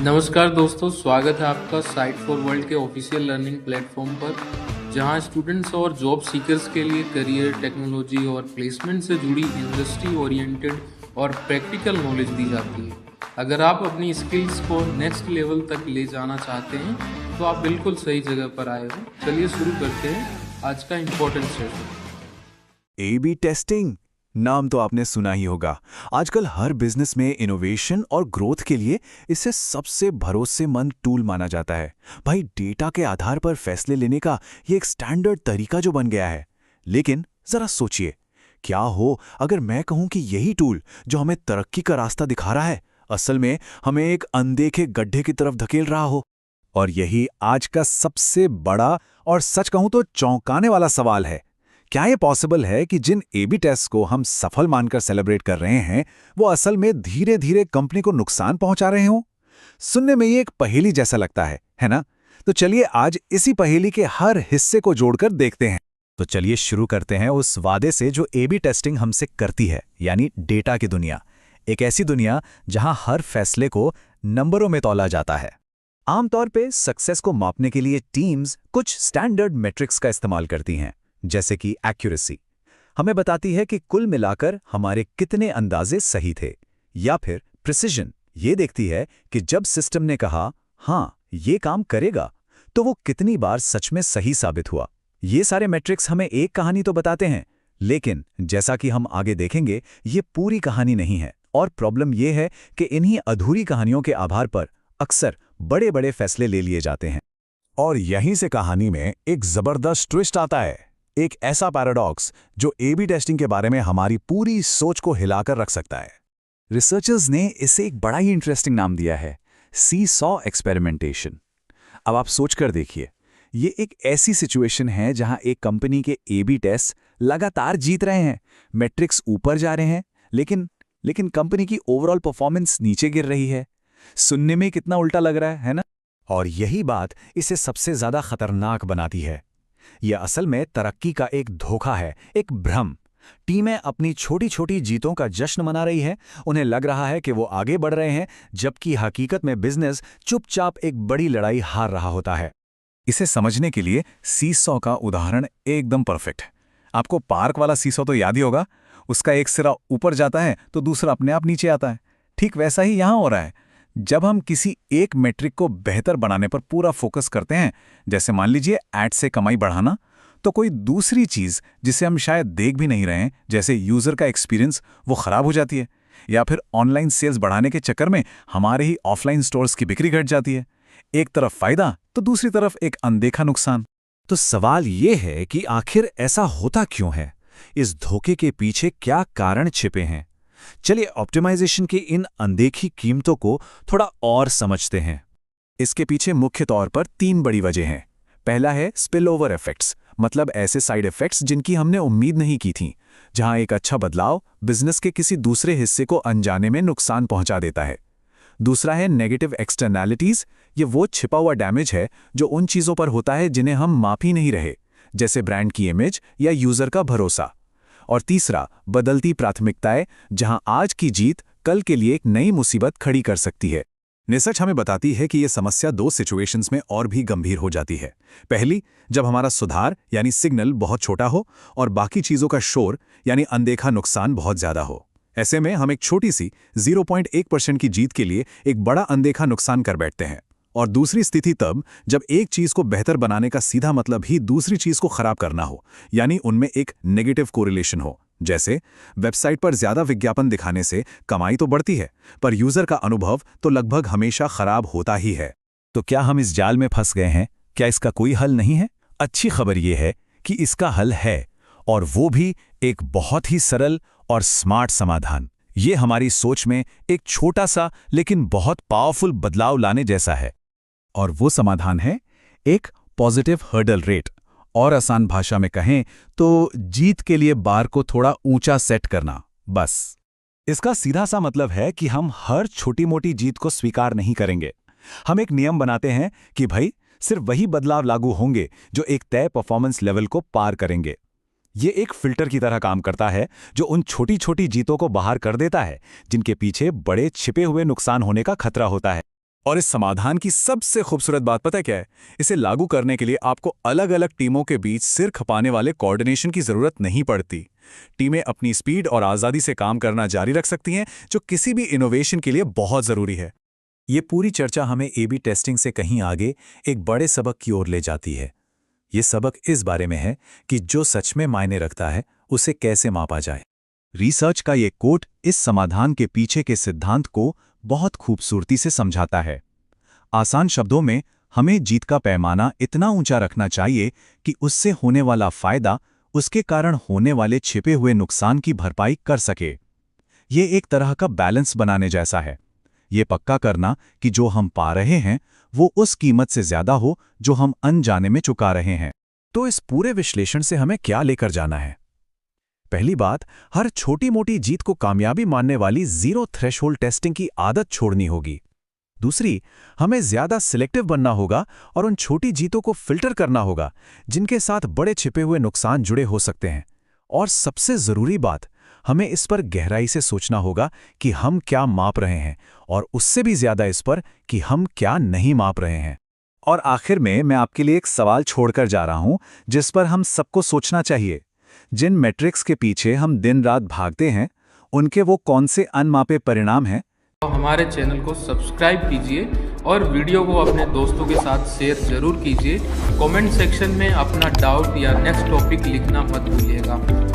नमस्कार दोस्तों, स्वागत है आपका साइट फॉर वर्ल्ड के ऑफिशियल लर्निंग प्लेटफॉर्म पर, जहां स्टूडेंट्स और जॉब सीकर्स के लिए करियर, टेक्नोलॉजी और प्लेसमेंट से जुड़ी इंडस्ट्री ओरिएंटेड और प्रैक्टिकल नॉलेज दी जाती है। अगर आप अपनी स्किल्स को नेक्स्ट लेवल तक ले जाना चाहते हैं, तो आप बिल्कुल सही जगह पर आए हो। चलिए शुरू करते हैं आज का important session. A B testing नाम तो आपने सुना ही होगा। आजकल हर बिजनेस में इनोवेशन और ग्रोथ के लिए इसे सबसे भरोसेमंद टूल माना जाता है। भाई, डेटा के आधार पर फैसले लेने का ये एक स्टैंडर्ड तरीका जो बन गया है। लेकिन जरा सोचिए, क्या हो अगर मैं कहूं कि यही टूल जो हमें तरक्की का रास्ता दिखा रहा है, असल में हमें एक अनदेखे गड्ढे की तरफ धकेल रहा हो। और यही आज का सबसे बड़ा और सच कहूं तो चौंकाने वाला सवाल है। क्या ये पॉसिबल है कि जिन ए/बी टेस्ट को हम सफल मानकर सेलिब्रेट कर रहे हैं, वो असल में धीरे धीरे कंपनी को नुकसान पहुंचा रहे हों? सुनने में ये एक पहेली जैसा लगता है ना? तो चलिए आज इसी पहेली के हर हिस्से को जोड़कर देखते हैं। तो चलिए शुरू करते हैं उस वादे से जो ए/बी टेस्टिंग हमसे करती है, यानी डेटा की दुनिया। एक ऐसी दुनिया जहां हर फैसले को नंबरों में तौला जाता है। आमतौर पे सक्सेस को मापने के लिए टीम्स कुछ स्टैंडर्ड मेट्रिक्स का इस्तेमाल करती हैं, जैसे कि एक्यूरेसी हमें बताती है कि कुल मिलाकर हमारे कितने अंदाजे सही थे, या फिर प्रिसिजन ये देखती है कि जब सिस्टम ने कहा हाँ ये काम करेगा, तो वो कितनी बार सच में सही साबित हुआ। ये सारे मैट्रिक्स हमें एक कहानी तो बताते हैं, लेकिन जैसा कि हम आगे देखेंगे, ये पूरी कहानी नहीं है। और प्रॉब्लम ये है कि इन्हीं अधूरी कहानियों के आधार पर अक्सर बड़े बड़े फैसले ले लिए जाते हैं। और यहीं से कहानी में एक जबरदस्त ट्विस्ट आता है, एक ऐसा पैराडॉक्स जो ए/बी टेस्टिंग के बारे में हमारी पूरी सोच को हिलाकर रख सकता है। रिसर्चर्स ने इसे एक बड़ा ही इंटरेस्टिंग नाम दिया है, सी-सॉ एक्सपेरिमेंटेशन। अब आप सोचकर देखिए, ये एक ऐसी सिचुएशन है जहां एक कंपनी के ए/बी टेस्ट लगातार जीत रहे हैं, मैट्रिक्स ऊपर जा रहे हैं, लेकिन कंपनी की ओवरऑल परफॉर्मेंस नीचे गिर रही है। सुनने में कितना उल्टा लग रहा है ना? और यही बात इसे सबसे ज्यादा खतरनाक बनाती है। यह असल में तरक्की का एक धोखा है, एक भ्रम। टीमें अपनी छोटी छोटी जीतों का जश्न मना रही है, उन्हें लग रहा है कि वो आगे बढ़ रहे हैं, जबकि हकीकत में बिजनेस चुपचाप एक बड़ी लड़ाई हार रहा होता है। इसे समझने के लिए सीसॉ का उदाहरण एकदम परफेक्ट है। आपको पार्क वाला सीसॉ तो याद ही होगा, उसका एक सिरा ऊपर जाता है तो दूसरा अपने आप नीचे आता है। ठीक वैसा ही यहां हो रहा है। जब हम किसी एक मेट्रिक को बेहतर बनाने पर पूरा फोकस करते हैं, जैसे मान लीजिए ऐड से कमाई बढ़ाना, तो कोई दूसरी चीज जिसे हम शायद देख भी नहीं रहे हैं, जैसे यूजर का एक्सपीरियंस, वो खराब हो जाती है। या फिर ऑनलाइन सेल्स बढ़ाने के चक्कर में हमारे ही ऑफलाइन स्टोर्स की बिक्री घट जाती है। एक तरफ फायदा तो दूसरी तरफ एक अनदेखा नुकसान। तो सवाल ये है कि आखिर ऐसा होता क्यों है? इस धोखे के पीछे क्या कारण छिपे हैं? चलिए ऑप्टिमाइजेशन की इन अनदेखी कीमतों को थोड़ा और समझते हैं। इसके पीछे मुख्य तौर पर 3 बड़ी वजह हैं। पहला है स्पिल ओवर इफेक्ट्स, मतलब ऐसे साइड इफेक्ट्स जिनकी हमने उम्मीद नहीं की थी, जहां एक अच्छा बदलाव बिजनेस के किसी दूसरे हिस्से को अनजाने में नुकसान पहुंचा देता है। दूसरा है नेगेटिव एक्सटर्नैलिटीज। ये वो छिपा हुआ डैमेज है जो उन चीजों पर होता है जिन्हें हम माप ही नहीं रहे, जैसे ब्रांड की इमेज या यूजर का भरोसा। और तीसरा बदलती प्राथमिकताएं, जहां आज की जीत कल के लिए एक नई मुसीबत खड़ी कर सकती है। रिसर्च हमें बताती है कि यह समस्या 2 सिचुएशंस में और भी गंभीर हो जाती है। पहली, जब हमारा सुधार यानी सिग्नल बहुत छोटा हो और बाकी चीजों का शोर यानी अनदेखा नुकसान बहुत ज्यादा हो। ऐसे में हम एक छोटी सी 0.1% की जीत के लिए एक बड़ा अनदेखा नुकसान कर बैठते हैं। और दूसरी स्थिति तब, जब एक चीज को बेहतर बनाने का सीधा मतलब ही दूसरी चीज को खराब करना हो, यानी उनमें एक नेगेटिव कोरिलेशन हो। जैसे वेबसाइट पर ज्यादा विज्ञापन दिखाने से कमाई तो बढ़ती है, पर यूजर का अनुभव तो लगभग हमेशा खराब होता ही है। तो क्या हम इस जाल में फंस गए हैं? क्या इसका कोई हल नहीं है? अच्छी खबर यह है कि इसका हल है, और वो भी एक बहुत ही सरल और स्मार्ट समाधान। ये हमारी सोच में एक छोटा सा लेकिन बहुत पावरफुल बदलाव लाने जैसा है। और वो समाधान है एक पॉजिटिव हर्डल रेट, और आसान भाषा में कहें तो जीत के लिए बार को थोड़ा ऊंचा सेट करना। बस इसका सीधा सा मतलब है कि हम हर छोटी मोटी जीत को स्वीकार नहीं करेंगे। हम एक नियम बनाते हैं कि भाई सिर्फ वही बदलाव लागू होंगे जो एक तय परफॉर्मेंस लेवल को पार करेंगे। ये एक फिल्टर की तरह काम करता है जो उन छोटी छोटी जीतों को बाहर कर देता है जिनके पीछे बड़े छिपे हुए नुकसान होने का खतरा होता है। और इस समाधान की सबसे खूबसूरत बात पता है क्या है? इसे लागू करने के लिए आपको अलग-अलग टीमों के बीच सिर खपाने वाले कोऑर्डिनेशन की जरूरत नहीं पड़ती। टीमें अपनी स्पीड और आज़ादी से काम करना जारी रख सकती हैं, जो किसी भी इनोवेशन के लिए बहुत ज़रूरी है। ये पूरी चर्चा हमें A/B टेस्टिंग से कहीं आगे एक बड़े सबक की ओर ले जाती है। ये सबक इस बारे में है कि जो सच में मायने रखता है, उसे कैसे मापा जाए। रिसर्च का ये कोट इस समाधान के पीछे के सिद्धांत को बहुत खूबसूरती से समझाता है। आसान शब्दों में, हमें जीत का पैमाना इतना ऊंचा रखना चाहिए कि उससे होने वाला फायदा उसके कारण होने वाले छिपे हुए नुकसान की भरपाई कर सके। ये एक तरह का बैलेंस बनाने जैसा है। ये पक्का करना कि जो हम पा रहे हैं वो उस कीमत से ज्यादा हो जो हम अनजाने में चुका रहे हैं। तो इस पूरे विश्लेषण से हमें क्या लेकर जाना है? पहली बात, हर छोटी मोटी जीत को कामयाबी मानने वाली जीरो थ्रेशोल्ड टेस्टिंग की आदत छोड़नी होगी। दूसरी, हमें ज्यादा सिलेक्टिव बनना होगा और उन छोटी जीतों को फिल्टर करना होगा जिनके साथ बड़े छिपे हुए नुकसान जुड़े हो सकते हैं। और सबसे जरूरी बात, हमें इस पर गहराई से सोचना होगा कि हम क्या माप रहे हैं, और उससे भी ज्यादा इस पर कि हम क्या नहीं माप रहे हैं। और आखिर में मैं आपके लिए एक सवाल छोड़कर जा रहा हूं जिस पर हम सबको सोचना चाहिए। जिन मैट्रिक्स के पीछे हम दिन रात भागते हैं, उनके वो कौन से अनमापे परिणाम हैं? तो हमारे चैनल को सब्सक्राइब कीजिए और वीडियो को अपने दोस्तों के साथ शेयर जरूर कीजिए। कमेंट सेक्शन में अपना डाउट या नेक्स्ट टॉपिक लिखना मत भूलिएगा।